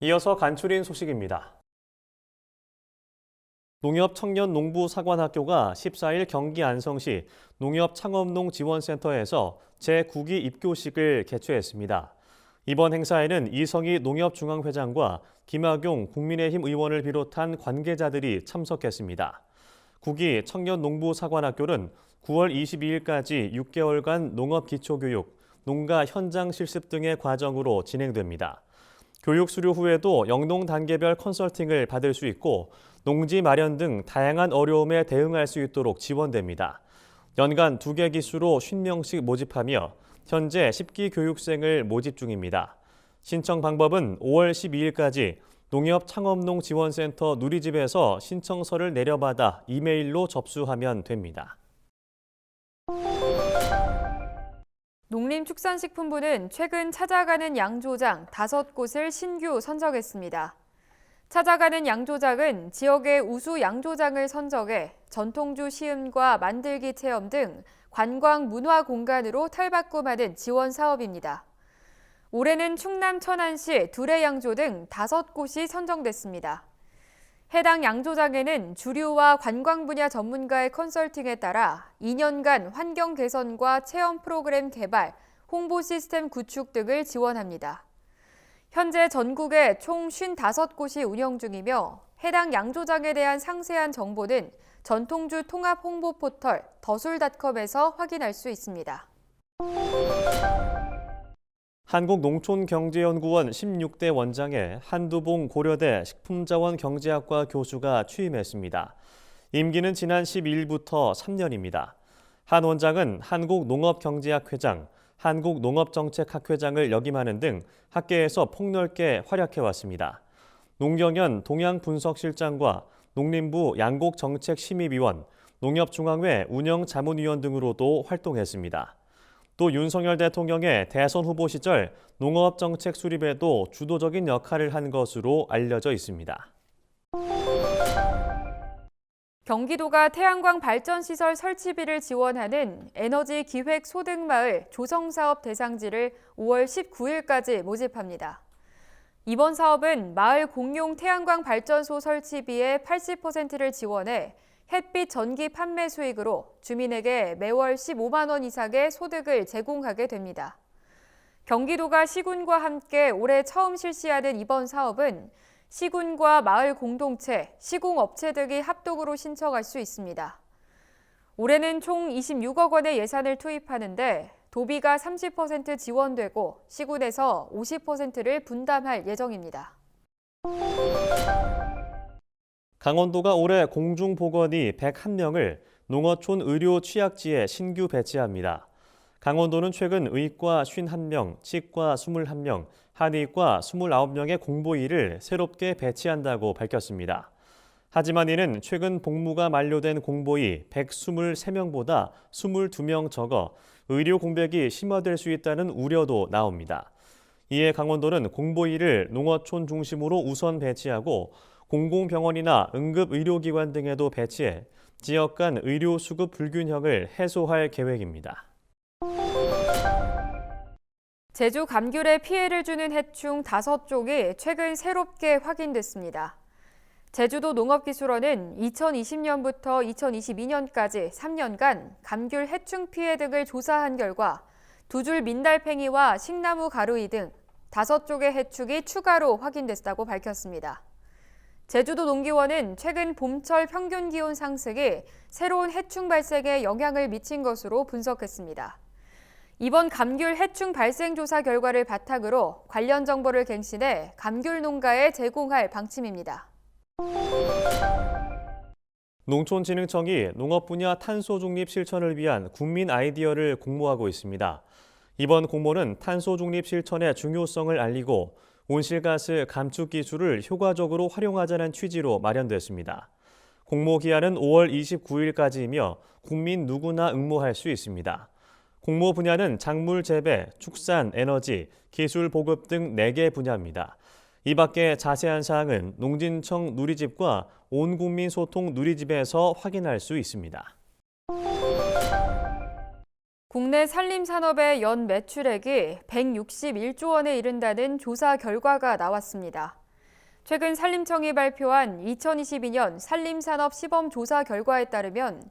이어서 간추린 소식입니다. 농협청년농부사관학교가 14일 경기 안성시 농협창업농지원센터에서 제9기 입교식을 개최했습니다. 이번 행사에는 이성희 농협중앙회장과 김학용 국민의힘 의원을 비롯한 관계자들이 참석했습니다. 9기 청년농부사관학교는 9월 22일까지 6개월간 농업기초교육, 농가 현장 실습 등의 과정으로 진행됩니다. 교육 수료 후에도 영농 단계별 컨설팅을 받을 수 있고 농지 마련 등 다양한 어려움에 대응할 수 있도록 지원됩니다. 연간 2개 기수로 50명씩 모집하며 현재 10기 교육생을 모집 중입니다. 신청 방법은 5월 12일까지 농협창업농지원센터 누리집에서 신청서를 내려받아 이메일로 접수하면 됩니다. 농림축산식품부는 최근 찾아가는 양조장 5곳을 신규 선정했습니다. 찾아가는 양조장은 지역의 우수 양조장을 선정해 전통주 시음과 만들기 체험 등 관광 문화 공간으로 탈바꿈하는 지원 사업입니다. 올해는 충남 천안시 두레양조 등 5곳이 선정됐습니다. 해당 양조장에는 주류와 관광 분야 전문가의 컨설팅에 따라 2년간 환경 개선과 체험 프로그램 개발, 홍보 시스템 구축 등을 지원합니다. 현재 전국에 총 55곳이 운영 중이며 해당 양조장에 대한 상세한 정보는 전통주 통합 홍보 포털 더술닷컴에서 확인할 수 있습니다. 한국농촌경제연구원 16대 원장에 한두봉 고려대 식품자원경제학과 교수가 취임했습니다. 임기는 지난 12일부터 3년입니다. 한 원장은 한국농업경제학 회장, 한국농업정책학회장을 역임하는 등 학계에서 폭넓게 활약해왔습니다. 농경연 동향분석실장과 농림부 양곡정책심의위원, 농협중앙회 운영자문위원 등으로도 활동했습니다. 또 윤석열 대통령의 대선 후보 시절 농업정책 수립에도 주도적인 역할을 한 것으로 알려져 있습니다. 경기도가 태양광 발전시설 설치비를 지원하는 에너지기획소득마을 조성사업 대상지를 5월 19일까지 모집합니다. 이번 사업은 마을 공용 태양광 발전소 설치비의 80%를 지원해 햇빛 전기 판매 수익으로 주민에게 매월 15만 원 이상의 소득을 제공하게 됩니다. 경기도가 시군과 함께 올해 처음 실시하는 이번 사업은 시군과 마을 공동체, 시공업체 등이 합동으로 신청할 수 있습니다. 올해는 총 26억 원의 예산을 투입하는데 도비가 30% 지원되고 시군에서 50%를 분담할 예정입니다. 강원도가 올해 공중보건의 101명을 농어촌 의료 취약지에 신규 배치합니다. 강원도는 최근 의과 51명, 치과 21명, 한의과 29명의 공보의를 새롭게 배치한다고 밝혔습니다. 하지만 이는 최근 복무가 만료된 공보의 123명보다 22명 적어 의료 공백이 심화될 수 있다는 우려도 나옵니다. 이에 강원도는 공보의를 농어촌 중심으로 우선 배치하고 공공병원이나 응급의료기관 등에도 배치해 지역 간 의료 수급 불균형을 해소할 계획입니다. 제주 감귤에 피해를 주는 해충 5종이 최근 새롭게 확인됐습니다. 제주도 농업기술원은 2020년부터 2022년까지 3년간 감귤 해충 피해 등을 조사한 결과 두 줄 민달팽이와 식나무 가루이 등 5쪽의 해충이 추가로 확인됐다고 밝혔습니다. 제주도 농기원은 최근 봄철 평균 기온 상승이 새로운 해충 발생에 영향을 미친 것으로 분석했습니다. 이번 감귤 해충 발생 조사 결과를 바탕으로 관련 정보를 갱신해 감귤 농가에 제공할 방침입니다. 농촌진흥청이 농업 분야 탄소 중립 실천을 위한 국민 아이디어를 공모하고 있습니다. 이번 공모는 탄소 중립 실천의 중요성을 알리고 온실가스 감축 기술을 효과적으로 활용하자는 취지로 마련됐습니다. 공모 기한은 5월 29일까지이며 국민 누구나 응모할 수 있습니다. 공모 분야는 작물 재배, 축산, 에너지, 기술 보급 등 4개 분야입니다. 이 밖에 자세한 사항은 농진청 누리집과 온국민 소통 누리집에서 확인할 수 있습니다. 국내 산림산업의 연 매출액이 161조 원에 이른다는 조사 결과가 나왔습니다. 최근 산림청이 발표한 2022년 산림산업 시범조사 결과에 따르면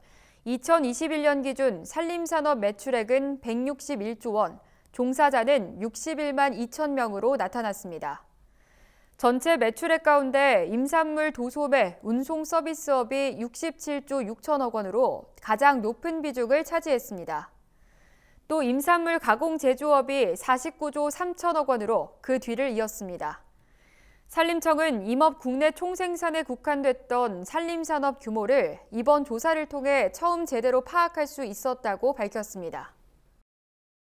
2021년 기준 산림산업 매출액은 161조 원, 종사자는 61만 2천 명으로 나타났습니다. 전체 매출액 가운데 임산물 도소매, 운송 서비스업이 67조 6천억 원으로 가장 높은 비중을 차지했습니다. 또 임산물 가공 제조업이 49조 3천억 원으로 그 뒤를 이었습니다. 산림청은 임업 국내 총생산에 국한됐던 산림산업 규모를 이번 조사를 통해 처음 제대로 파악할 수 있었다고 밝혔습니다.